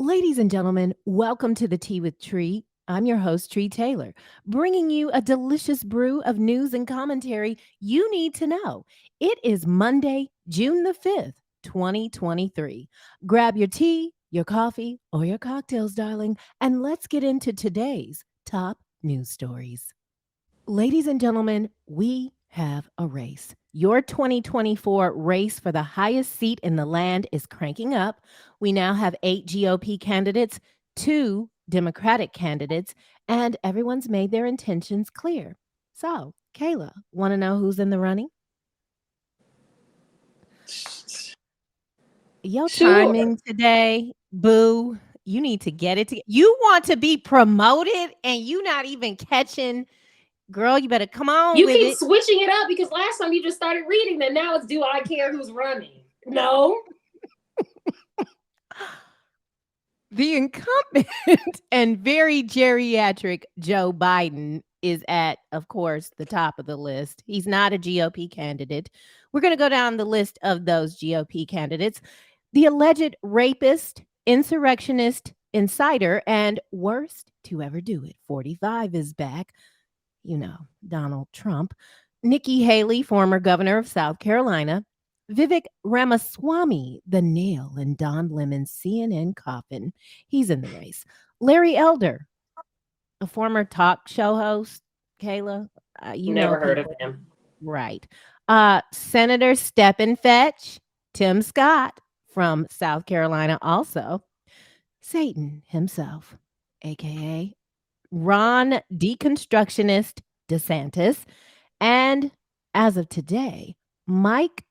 Ladies and gentlemen, welcome to the Tea with Tree. I'm your host, Tree Taylor, bringing you a delicious brew of news and commentary you need to know. It is Monday, June the 5th, 2023. Grab your tea, your coffee, or your cocktails, darling, and let's get into today's top news stories. Ladies and gentlemen, we have a race. Your 2024 race for the highest seat in the land is cranking up. We now have 8 GOP candidates, 2 Democratic candidates, and everyone's made their intentions clear. So, Cayla, want to know who's in the running? Your Sure. timing today, boo. You need to get it together. You want to be promoted and you not even catching. Girl, you better come on You with keep it. switching it up because last time you just started reading, and now it's do I care who's running? No. The incumbent and very geriatric Joe Biden is at, of course, the top of the list. He's not a GOP candidate. We're going to go down the list of those GOP candidates. The alleged rapist, insurrectionist, insider, and worst to ever do it, 45 is back. You know, Donald Trump. Nikki Haley, former governor of South Carolina. Vivek Ramaswamy, the nail in Don Lemon's CNN coffin. He's in the race. Larry Elder, a former talk show host. Cayla, you know Never heard of people. him. Right. Senator Stephen Fetch, Tim Scott from South Carolina also. Satan himself, aka Ron Deconstructionist DeSantis, and as of today, Mike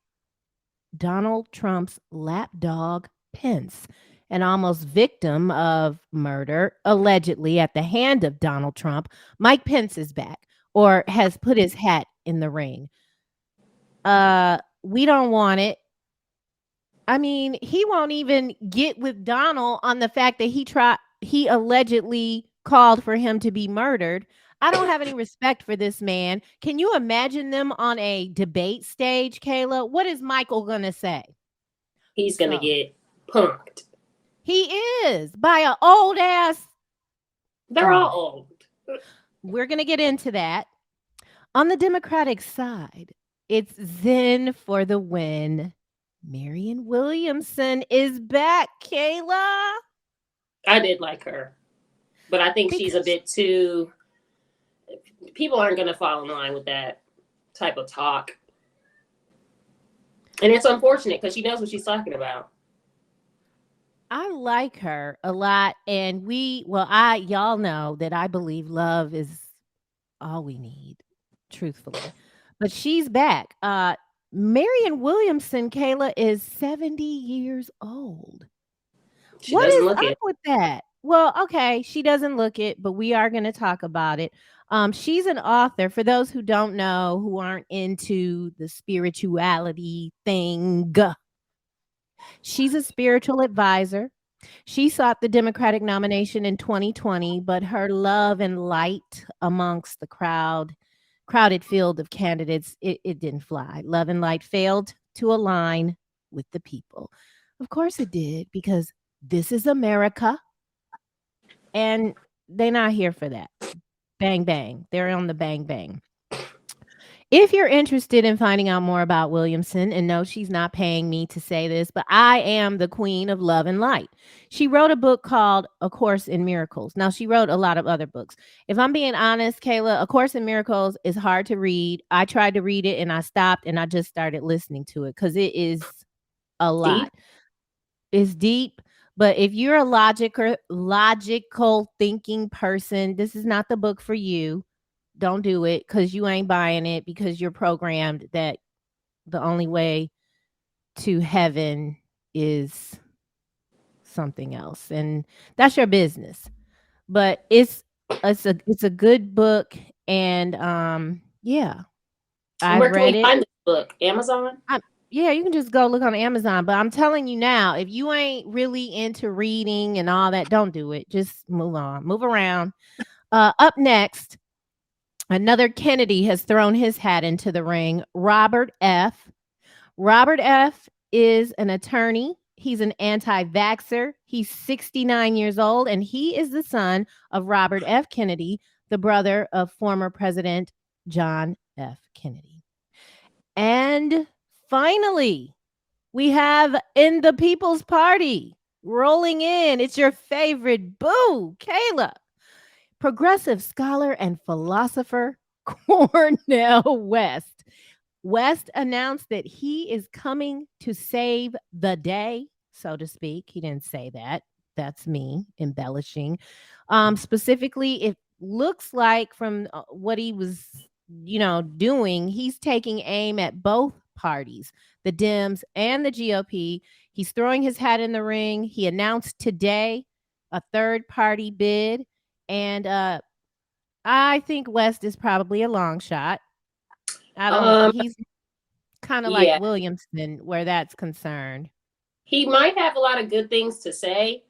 Donald Trump's lapdog Pence, an almost victim of murder, allegedly at the hand of Donald Trump. Mike Pence is back or has put his hat in the ring. We don't want it. I mean, he won't even get with Donald on the fact that he allegedly called for him to be murdered. I don't have any respect for this man. Can you imagine them on a debate stage, Cayla? What is Michael gonna say? He's gonna So get punked. he is by an old ass. They're all Anyway, old. we're gonna get into that. On the Democratic side, it's Zen for the win. Marianne Williamson is back, Cayla. I did like her, but I think she's a Because bit too. People aren't gonna fall in line with that type of talk, and it's unfortunate because she knows what she's talking about. I like her a lot. And y'all know that I believe love is all we need, truthfully. But she's back. Marianne Williamson, Cayla, is 70 years old. She What doesn't is look up it. with that? Well, okay, she doesn't look it, but we are going to talk about it. She's an author. For those who don't know, who aren't into the spirituality thing, she's a spiritual advisor. She sought the Democratic nomination in 2020, but her love and light amongst the crowded field of candidates, it didn't fly. Love and light failed to align with the people. Of course it did, because this is America and they're not here for that. Bang, bang. They're on the bang, bang. If you're interested in finding out more about Williamson, and no, she's not paying me to say this, but I am the queen of love and light. She wrote a book called A Course in Miracles. Now, she wrote a lot of other books. If I'm being honest, Cayla, A Course in Miracles is hard to read. I tried to read it and I stopped and I just started listening to it because it is a Deep. lot. It's deep. But if you're a logical thinking person, this is not the book for you. Don't do it because you ain't buying it because you're programmed that the only way to heaven is something else. And that's your business. But it's a good book. And yeah, I've Where can read we it. find this book? Amazon. Yeah, you can just go look on Amazon. But I'm telling you now, if you ain't really into reading and all that, don't do it. Just move on, move around. Up next, another Kennedy has thrown his hat into the ring. Robert F. Robert F. is an attorney. He's an anti-vaxxer. He's 69 years old, and he is the son of Robert F. Kennedy, the brother of former President John F. Kennedy. And finally, we have in the People's Party rolling in. It's your favorite boo, Cayla, progressive scholar and philosopher Cornel West. West announced that he is coming to save the day, so to speak. He didn't say that. That's me embellishing. Specifically, it looks like from what he was, doing, he's taking aim at both parties, the Dems and the GOP. He's throwing his hat in the ring. He announced today a third party bid, and I think West is probably a long shot. I don't. He's kind of like Yeah, Williamson where that's concerned. he might have a lot of good things to say,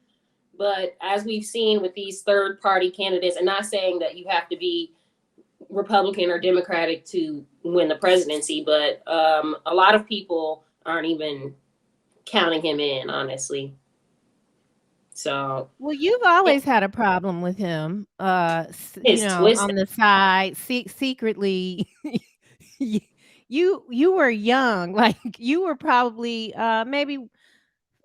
but as we've seen with these third party candidates, and not saying that you have to be Republican or Democratic to win the presidency, but a lot of people aren't even counting him in, honestly. So Well, you've always had a problem with him, it's twisted. on the side, secretly. you you were young, like you were probably maybe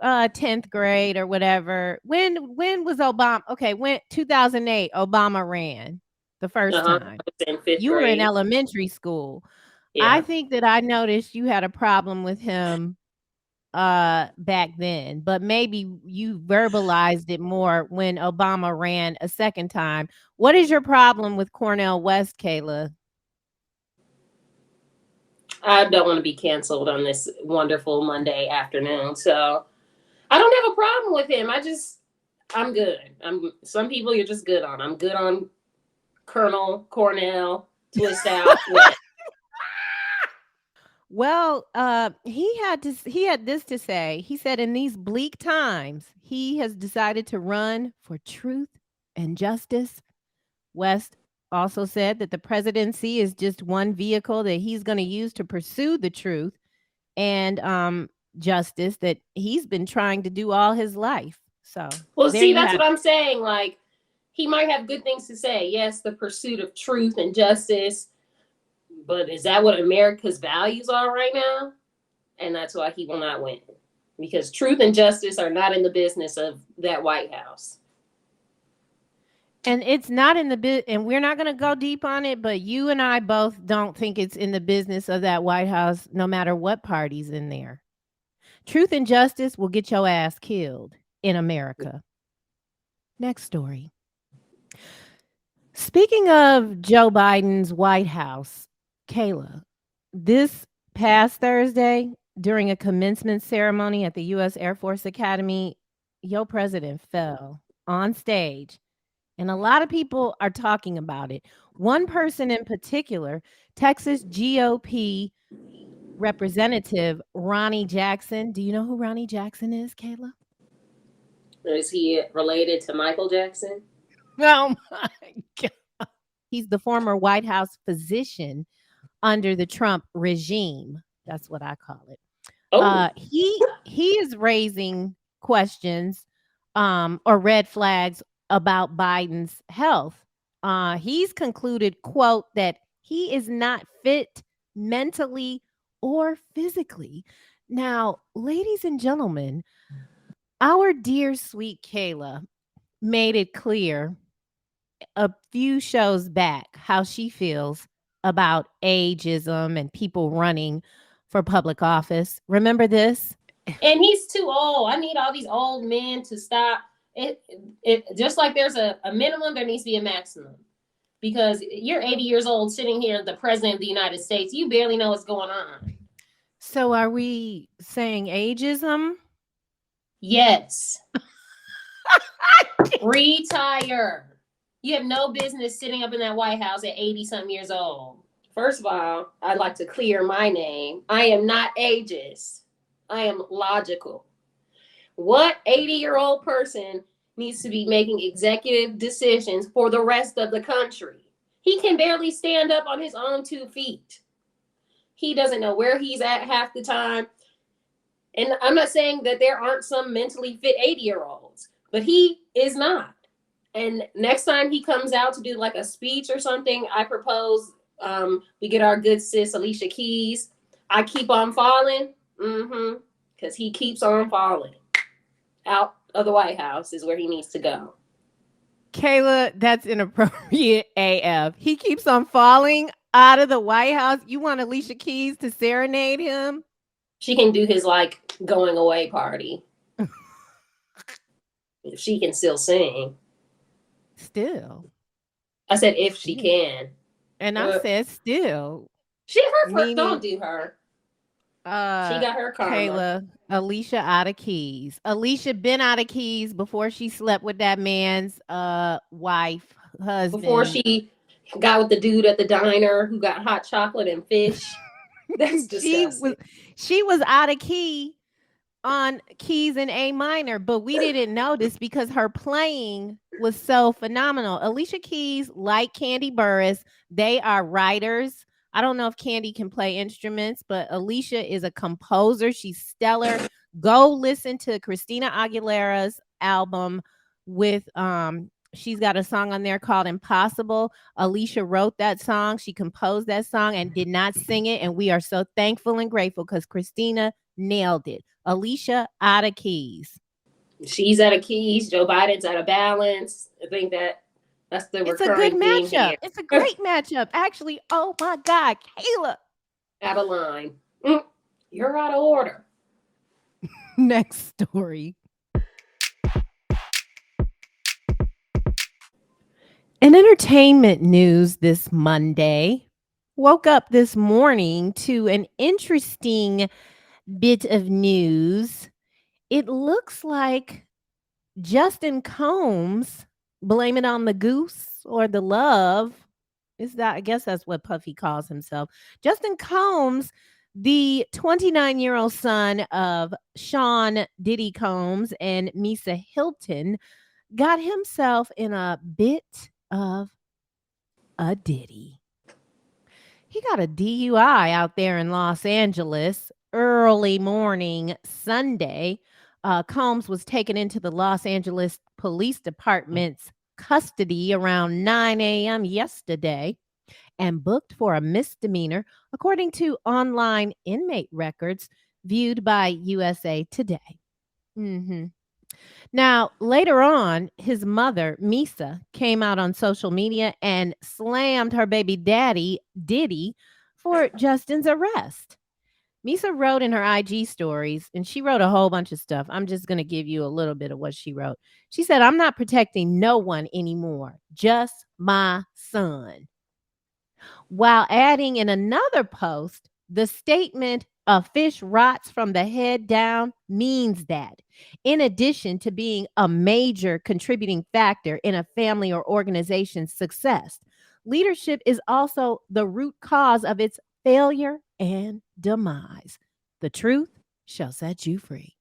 10th grade or whatever. When was Obama? Okay, when 2008 Obama ran the first I time. was in fifth You were in grade. elementary school. I Yeah. think that I noticed you had a problem with him back then, but maybe you verbalized it more when Obama ran a second time. What is your problem with Cornel West, Cayla? I don't want to be canceled on this wonderful Monday afternoon. So I don't have a problem with him. I'm good. Some people you're just good on. I'm good on Colonel Cornell, twist out. Well, he had this to say. He said in these bleak times, he has decided to run for truth and justice. West also said that the presidency is just one vehicle that he's going to use to pursue the truth and justice that he's been trying to do all his life. So Well, there see, you that's have what I'm saying. Like, he might have good things to say. Yes, the pursuit of truth and justice, but is that what America's values are right now? And that's why he will not win. Because truth and justice are not in the business of that White House. and it's not in the bit, and we're not going to go deep on it, but you and I both don't think it's in the business of that White House, no matter what party's in there. Truth and justice will get your ass killed in America. Next story. Speaking of Joe Biden's White House, Cayla, this past Thursday, during a commencement ceremony at the U.S. Air Force Academy, your president fell on stage. And a lot of people are talking about it. One person in particular, Texas GOP Representative Ronnie Jackson. Do you know who Ronnie Jackson is, Cayla? Is he related to Michael Jackson? Oh my God. He's the former White House physician under the Trump regime. That's what I call it. Oh, He is raising questions or red flags about Biden's health. He's concluded, quote, that he is not fit mentally or physically. Now, ladies and gentlemen, our dear sweet Cayla made it clear a few shows back how she feels about ageism and people running for public office. Remember this? and he's too old. I need all these old men to stop. It just like there's a minimum, there needs to be a maximum. Because you're 80 years old sitting here, the president of the United States, you barely know what's going on. So are we saying ageism? Yes. Retire. You have no business sitting up in that White House at 80 something years old. First of all, I'd like to clear my name. I am not ageist. I am logical. What 80-year-old person needs to be making executive decisions for the rest of the country? He can barely stand up on his own 2 feet. He doesn't know where he's at half the time. And I'm not saying that there aren't some mentally fit 80-year-olds, but he is not. And next time he comes out to do like a speech or something, I propose we get our good sis Alicia Keys. I keep on falling. Mm-hmm. Because he keeps on falling. Out of the White House is where he needs to go. Cayla, that's inappropriate AF. He keeps on falling out of the White House. You want Alicia Keys to serenade him? She can do his like going away party if she can still sing. Still. I said if she Yeah. can. And I Uh, said still, she her first. meaning Don't do her. She uh got her karma Cayla, Alicia out of keys. Alicia been out of keys before she slept with that man's wife, before husband. she got with the dude at the diner who got hot chocolate and fish. That's she was disgusting. she was out of key on keys in A minor, but we didn't notice because her playing was so phenomenal. Alicia Keys, like Candy Burris, they are writers. I don't know if Candy can play instruments, but Alicia is a composer. She's stellar. Go listen to Christina Aguilera's album with she's got a song on there called Impossible. Alicia wrote that song. She composed that song and did not sing it. And we are so thankful and grateful because Christina nailed it. Alicia out of keys. She's out of keys. Joe Biden's out of balance. I think that's the It's a good recurring theme matchup. here. It's a great matchup. Actually, oh my God, Cayla. Out of line. You're out of order. Next story. In entertainment news this Monday, woke up this morning to an interesting bit of news. It looks like Justin Combs, blame it on the goose or the love. Is that, I guess that's what Puffy calls himself. Justin Combs, the 29-year-old son of Sean Diddy Combs and Misa Hilton, got himself in a bit of a Diddy. He got a DUI out there in Los Angeles early morning Sunday. Combs was taken into the Los Angeles Police Department's custody around 9 a.m. yesterday and booked for a misdemeanor, according to online inmate records viewed by USA Today. Mm-hmm. Now, later on, his mother, Misa, came out on social media and slammed her baby daddy, Diddy, for Justin's arrest. Misa wrote in her IG stories, and she wrote a whole bunch of stuff. I'm just going to give you a little bit of what she wrote. She said, I'm not protecting no one anymore, just my son. While adding in another post, the statement, a fish rots from the head down, means that, in addition to being a major contributing factor in a family or organization's success, leadership is also the root cause of its failure and demise. The truth shall set you free.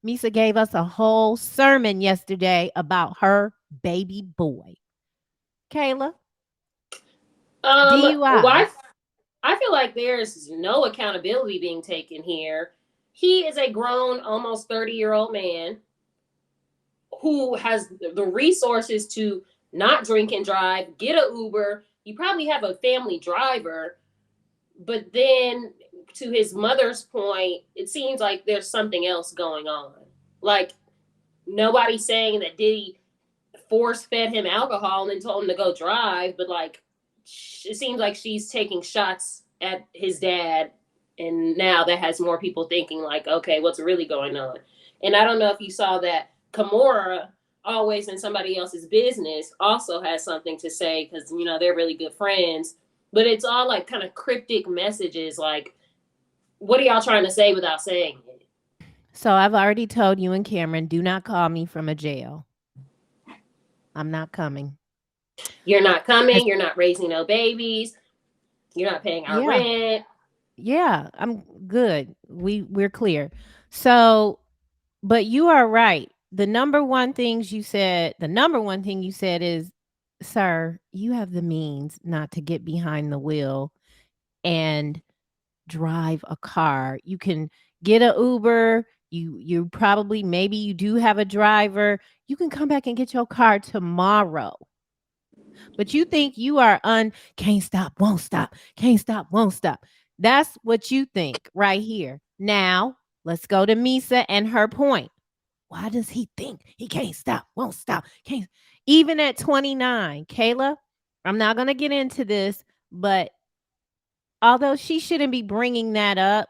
Misa gave us a whole sermon yesterday about her baby boy. Cayla, Why? DUI. I feel like there's no accountability being taken here. He is a grown, almost 30-year-old man who has the resources to not drink and drive, get a Uber. You probably have a family driver, but then to his mother's point, it seems like there's something else going on. Like nobody's saying that Diddy force fed him alcohol and then told him to go drive, but like it seems like she's taking shots at his dad, and now that has more people thinking like, okay, what's really going on? And I don't know if you saw that Kimora, always in somebody else's business, also has something to say because they're really good friends, but it's all like kind of cryptic messages like, what are y'all trying to say without saying it? So I've already told you and Cameron, do not call me from a jail. I'm not coming. You're not As- coming, you're not raising no babies, you're not paying our yeah, rent. yeah, I'm good. We're clear. So, but you are right. The number one thing you said is, sir, you have the means not to get behind the wheel and drive a car. You can get a Uber. You probably, maybe you do have a driver. You can come back and get your car tomorrow. But you think you are can't stop, won't stop, can't stop, won't stop. That's what you think right here. Now, let's go to Misa and her point. Why does he think he can't stop, won't stop, can't? Even at 29, Cayla, I'm not going to get into this, but although she shouldn't be bringing that up,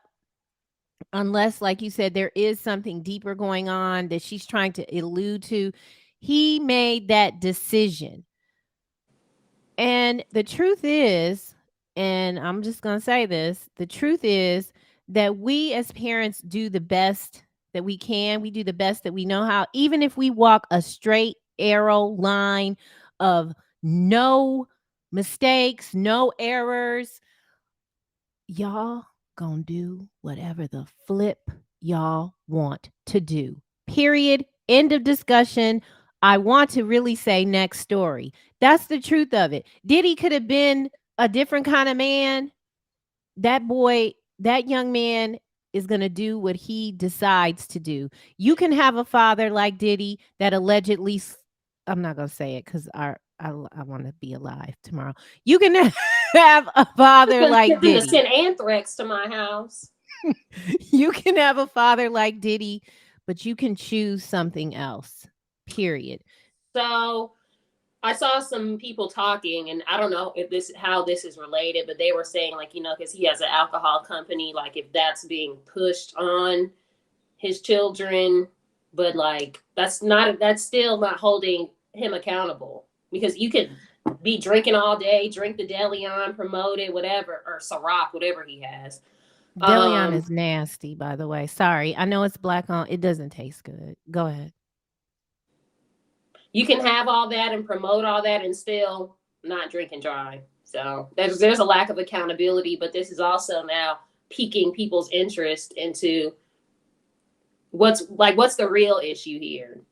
unless, like you said, there is something deeper going on that she's trying to allude to, he made that decision. And the truth is, and I'm just going to say this, the truth is that we as parents do the best that we can. We do the best that we know how, even if we walk a straight arrow line of no mistakes, no errors, y'all gonna do whatever the flip y'all want to do. Period. End of discussion. I want to really say next story. That's the truth of it. Diddy could have been a different kind of man. That boy, that young man is going to do what he decides to do. You can have a father like Diddy that allegedly, I'm not going to say it because I want to be alive tomorrow. You can have a father like Gonna Diddy. send anthrax to my house. You can have a father like Diddy, but you can choose something else. Period. So I saw some people talking, and I don't know if this how this is related, but they were saying like, you know, because he has an alcohol company, like if that's being pushed on his children, but like that's still not holding him accountable because you could be drinking all day, drink the Deleon, promote it, whatever, or Ciroc, whatever he has. Deleon is nasty, by the way. Sorry. I know it's black on. It doesn't taste good. Go ahead. You can have all that and promote all that and still not drink and drive. So there's a lack of accountability, but this is also now piquing people's interest into what's the real issue here.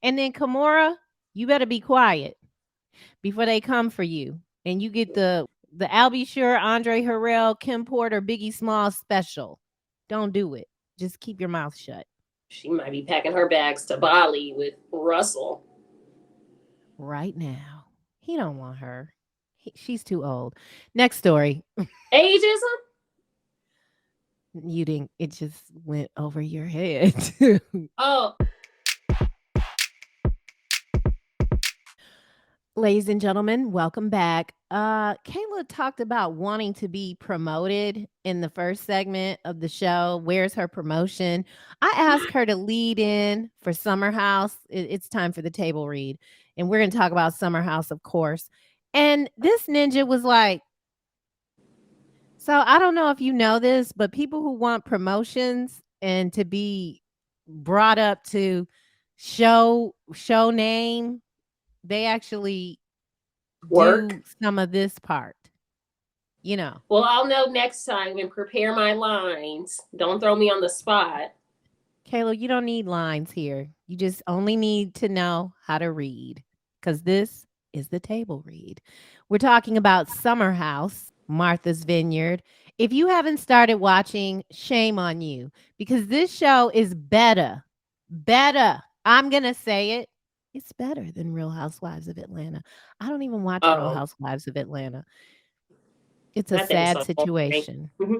And then Kimora, you better be quiet before they come for you. And you get the Albie Sure, Andre Harrell, Kim Porter, Biggie Smalls special. Don't do it. Just keep your mouth shut. She might be packing her bags to Bali with Russell. Right now. He don't want her. She's too old. Next story. Ageism? You didn't, it just went over your head. Oh, Ladies and gentlemen, welcome back. Cayla talked about wanting to be promoted in the first segment of the show. Where's her promotion? I asked her to lead in for Summer House. It's time for the table read. And we're going to talk about Summer House, of course. And this ninja was like, so I don't know if you know this, but people who want promotions and to be brought up to show name, they actually work. do some of this part, you know. Well, I'll know next time and prepare my lines. Don't throw me on the spot. Cayla, you don't need lines here. You just only need to know how to read because this is the table read. We're talking about Summer House, Martha's Vineyard. If you haven't started watching, shame on you because this show is better. Better. I'm going to say it. It's better than Real Housewives of Atlanta. I don't even watch Real Housewives of Atlanta. It's a sad situation. Mm-hmm.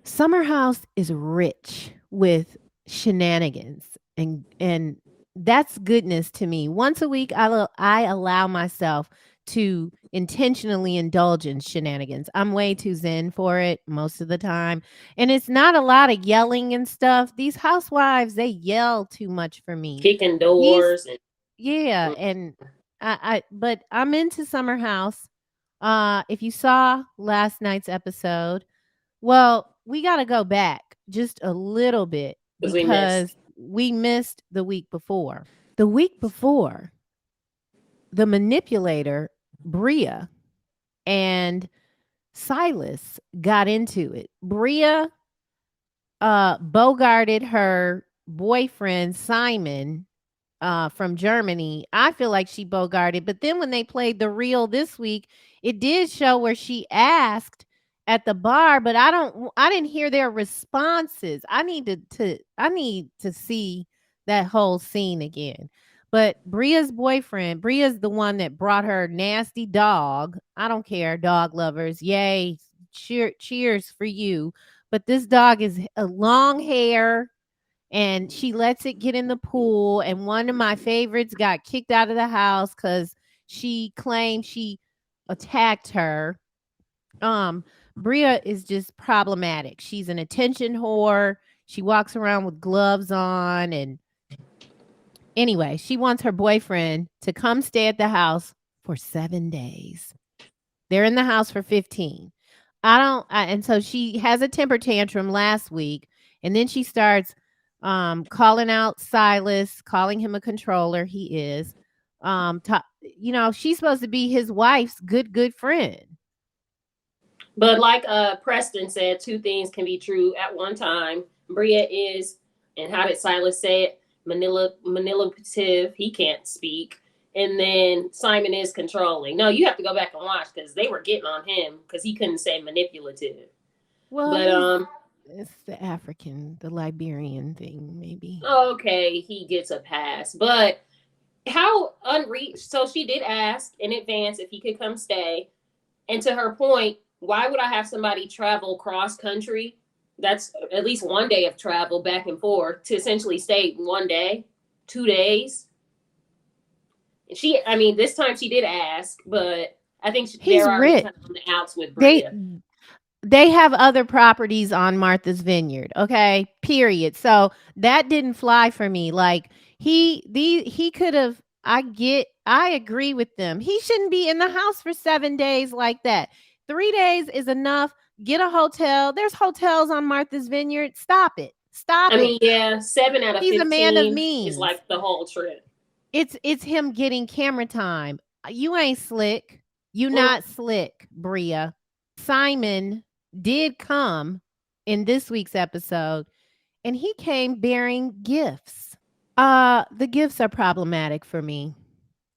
Summer House is rich with shenanigans and that's goodness to me. Once a week I allow myself to intentionally indulge in shenanigans. I'm way too zen for it most of the time. And it's not a lot of yelling and stuff. These housewives, they yell too much for me. Kicking doors. Yeah, and but I'm into Summer House. If you saw last night's episode, well, we got to go back just a little bit because we missed the week before. The week before, the manipulator, Bria, and Silas got into it. Bria bogarted her boyfriend, Simon, from Germany. I feel like she bogarted, but then when they played the reel this week, it did show where she asked at the bar, but I didn't hear their responses. I need to see that whole scene again. But Bria's the one that brought her nasty dog. I don't care, dog lovers. Yay. Cheers for you. But this dog is a long hair and she lets it get in the pool. And one of my favorites got kicked out of the house because she claimed she attacked her. Bria is just problematic. She's an attention whore. She walks around with gloves on. And anyway, she wants her boyfriend to come stay at the house for 7 days. They're in the house for 15. And so she has a temper tantrum last week. And then she starts calling out Silas, calling him a controller. He is. She's supposed to be his wife's good friend. But like Preston said, two things can be true at one time. Bria is, and how did Silas say it? Manipulative. He can't speak. And then Simon is controlling. No, you have to go back and watch because they were getting on him because he couldn't say manipulative. Well, but it's the African, the Liberian thing, maybe. Okay, he gets a pass. But how unreached? So she did ask in advance if he could come stay. And to her point, why would I have somebody travel cross country? That's at least 1 day of travel back and forth to essentially stay 1 day, 2 days. This time she did ask, but I think He's they're already rich. kind of on the outs with Bria. They have other properties on Martha's Vineyard, okay? Period. So that didn't fly for me. Like he could have. I agree with them. He shouldn't be in the house for 7 days like that. 3 days is enough. Get a hotel. There's hotels on Martha's Vineyard. Stop it. Stop it. Yeah, 7 out of He's 15 a man of means. is like the whole trip. It's him getting camera time. You ain't slick. You not slick, Bria. Simon did come in this week's episode, and he came bearing gifts. The gifts are problematic for me.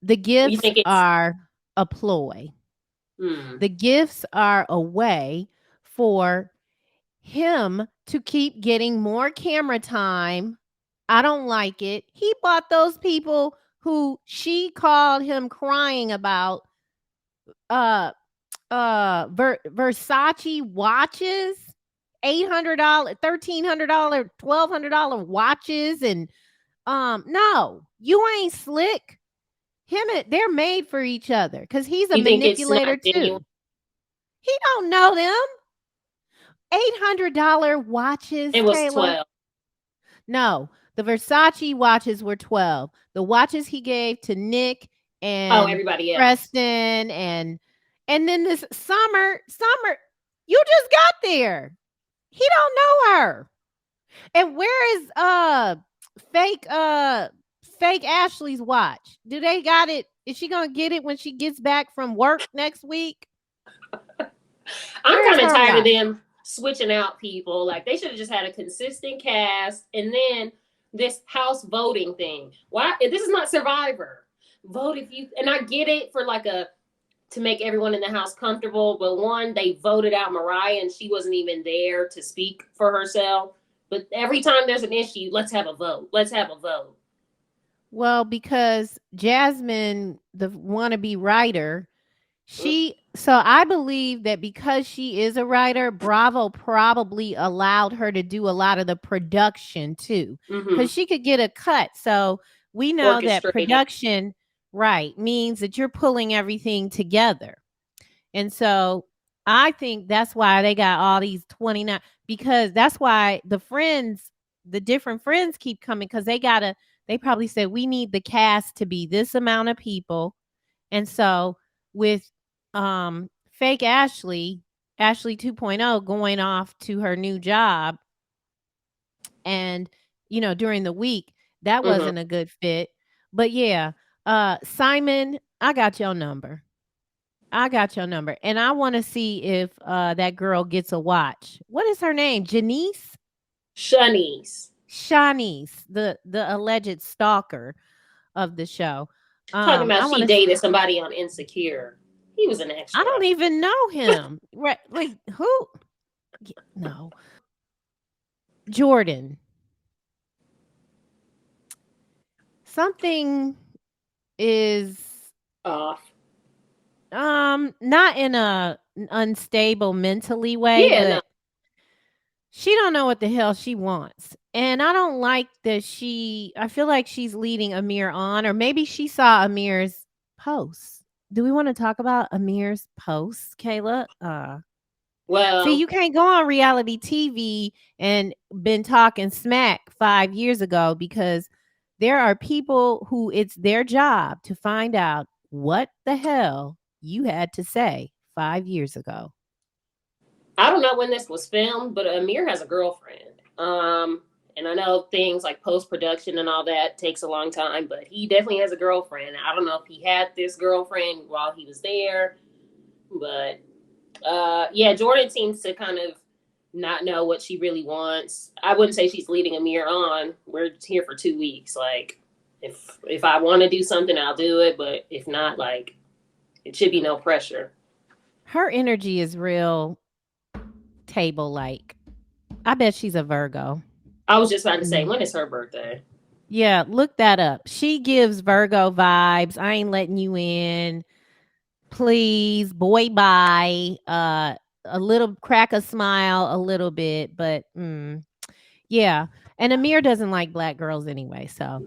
The gifts are a ploy. The gifts are a way for him to keep getting more camera time. I don't like it. He bought those people who she called him crying about Versace watches, $800, $1,300, $1,200 watches, and no, you ain't slick. They're made for each other because he's a manipulator too. He don't know them. $800 watches. It was Cayla. 12. No, the Versace watches were 12. The watches he gave to Nick and everybody else. Preston and then this summer, you just got there. He don't know her. And where is fake Ashley's watch? Do they got it? Is she gonna get it when she gets back from work next week? I'm kind of tired of them switching out people. Like they should have just had a consistent cast, and then this house voting thing. Why? This is not Survivor. Vote if you, and I get it for to make everyone in the house comfortable. But one, they voted out Mariah, and she wasn't even there to speak for herself. But every time there's an issue, let's have a vote. Let's have a vote. Well, because Jasmine, the wannabe writer, so I believe that because she is a writer, Bravo probably allowed her to do a lot of the production too, because she could get a cut. So we know that production, right, means that you're pulling everything together. And so I think that's why they got all these 29, because that's why the different friends keep coming, because they probably said we need the cast to be this amount of people. And so with fake Ashley 2.0 going off to her new job, and during the week, that wasn't a good fit. But yeah, Simon, I got your number. And I want to see if that girl gets a watch. What is her name? Janice? Shanice, the alleged stalker of the show. Talking about she dated somebody on Insecure. He was an I extra. don't even know him. Right? Like who? No, Jordan. Something is Off. not in a unstable mentally way, Yeah, no. but she don't know what the hell she wants. And I don't like that I feel like she's leading Amir on, or maybe she saw Amir's posts. Do we want to talk about Amir's posts, Kayla? See, Well, you can't go on reality TV and been talking smack 5 years ago, because there are people who it's their job to find out what the hell you had to say 5 years ago. I don't know when this was filmed, but Amir has a girlfriend. And I know things like post production and all that takes a long time, but he definitely has a girlfriend. I don't know if he had this girlfriend while he was there, but yeah, Jordan seems to kind of not know what she really wants. I wouldn't say she's leading Amir on. We're here for 2 weeks. Like, if I want to do something, I'll do it. But if not, like, it should be no pressure. Her energy is real table like. I bet she's a Virgo. I was just about to say, Mm. when is her birthday? Yeah, look that up. She gives Virgo vibes. I ain't letting you in. Please, boy, bye. A little crack a smile, a little bit, but yeah. And Amir doesn't like black girls anyway, so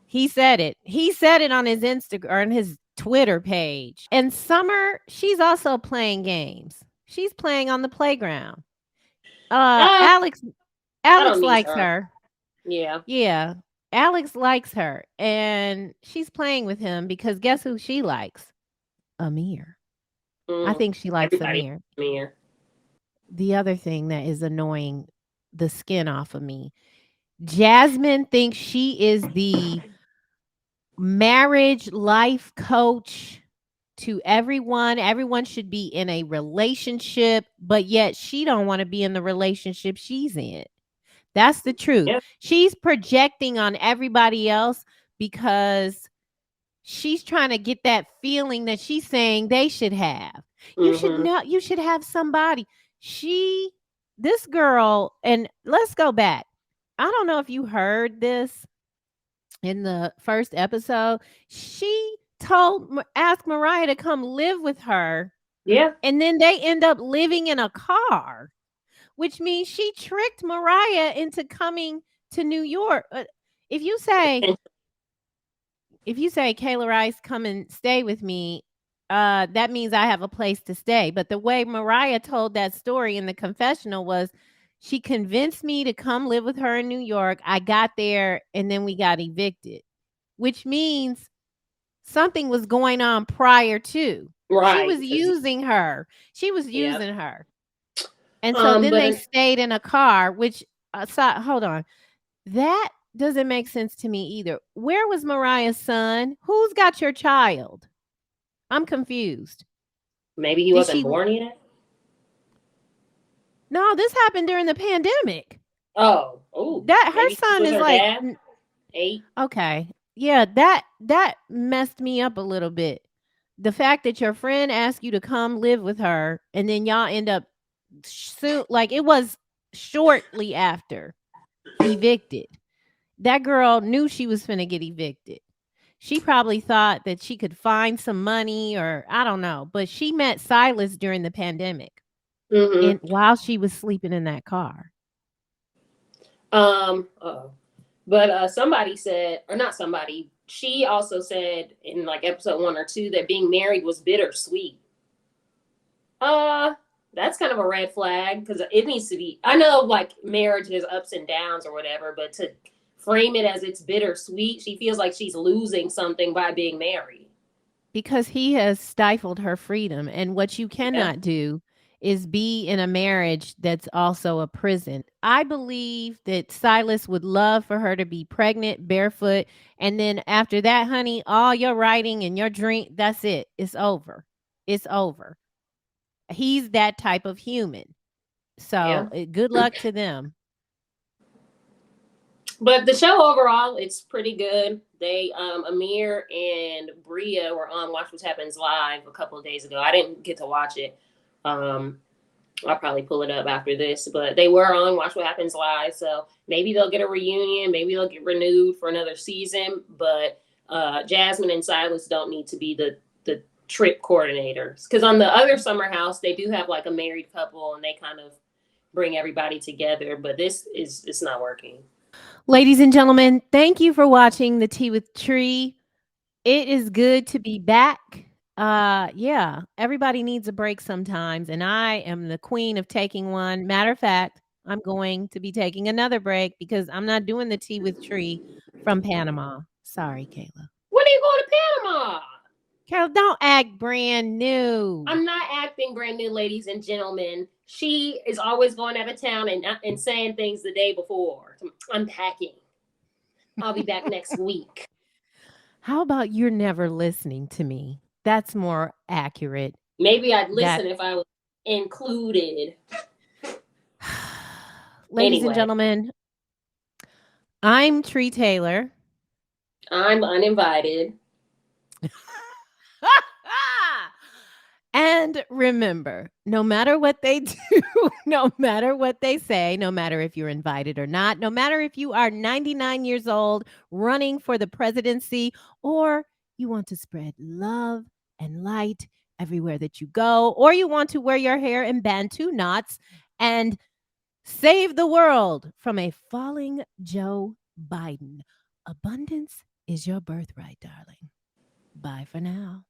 he said it. He said it on his Instagram or on his Twitter page. And Summer, she's also playing games. She's playing on the playground. Uh, Ah, Alex, I don't Alex need likes her. her. Yeah. Yeah, Alex likes her, and she's playing with him because guess who she likes? Amir. I Mm, think she likes everybody, Amir. Amir. The other thing that is annoying the skin off of me, Jasmine thinks she is the marriage life coach to everyone. Everyone should be in a relationship, but yet she don't want to be in the relationship she's in. That's the truth. Yeah. She's projecting on everybody else because she's trying to get that feeling that she's saying they should have. You should Mm-hmm. know, you should have somebody. This girl, and let's go back. I don't know if you heard this in the first episode. She asked Mariah to come live with her, Yeah. and then they end up living in a car, which means she tricked Mariah into coming to New York. If you say, Kayla Rice, come and stay with me, that means I have a place to stay. But the way Mariah told that story in the confessional was she convinced me to come live with her in New York. I got there and then we got evicted, which means something was going on prior to. She Right. was using her. She was Yeah. using her. And so then But they stayed in a car, which hold on. That doesn't make sense to me either. Where was Mariah's son? Who's got your child? I'm confused. maybe he Did wasn't she born yet. No, this happened during the pandemic. Oh. Oh. That her Maybe he son was is her like dad. 8. okay. Yeah, that messed me up a little bit. The fact that your friend asked you to come live with her and then y'all end up soon, like it was shortly after evicted. That girl knew she was finna get evicted. She probably thought that she could find some money, or I don't know, but she met Silas during the pandemic Mm-hmm. and while she was sleeping in that car. Uh-oh. But somebody said, or not somebody, she also said in like episode 1 or 2 that being married was bittersweet. Uh, that's kind of a red flag because it needs to be. I know like marriage has ups and downs or whatever, but to frame it as it's bittersweet, she feels like she's losing something by being married. Because he has stifled her freedom. And what you Yeah. cannot do is be in a marriage that's also a prison. I believe that Silas would love for her to be pregnant, barefoot. And then after that, honey, all your writing and your drink, that's it. It's over. It's over. He's that type of human. So Yeah. good luck to them. But the show overall, it's pretty good. They Amir and Bria were on Watch What Happens Live a couple of days ago. I didn't get to watch it. Um, I'll probably pull it up after this, but they were on Watch What Happens Live, so maybe they'll get a reunion, maybe they'll get renewed for another season. But Jasmine and Silas don't need to be the trip coordinators, because on the other Summer House they do have like a married couple and they kind of bring everybody together. But this is it's not working. Ladies and gentlemen, thank you for watching The Tea with Tree. It is good to be back. Yeah, everybody needs a break sometimes, and I am the queen of taking one. Matter of fact, I'm going to be taking another break because I'm not doing the tea with Tree from Panama. Sorry, Cayla. When are you going to Panama? Carol, don't act brand new. I'm not acting brand new, ladies and gentlemen. She is always going out of town and saying things the day before. I'm packing. I'll be back next week. How about you're never listening to me? That's more accurate. Maybe I'd That listen if I was included. Ladies and Anyway, gentlemen, I'm Tree Taylor. I'm uninvited. And remember, no matter what they do, no matter what they say, no matter if you're invited or not, no matter if you are 99 years old running for the presidency or you want to spread love and light everywhere that you go, or you want to wear your hair in Bantu knots and save the world from a falling Joe Biden. Abundance is your birthright, darling. Bye for now.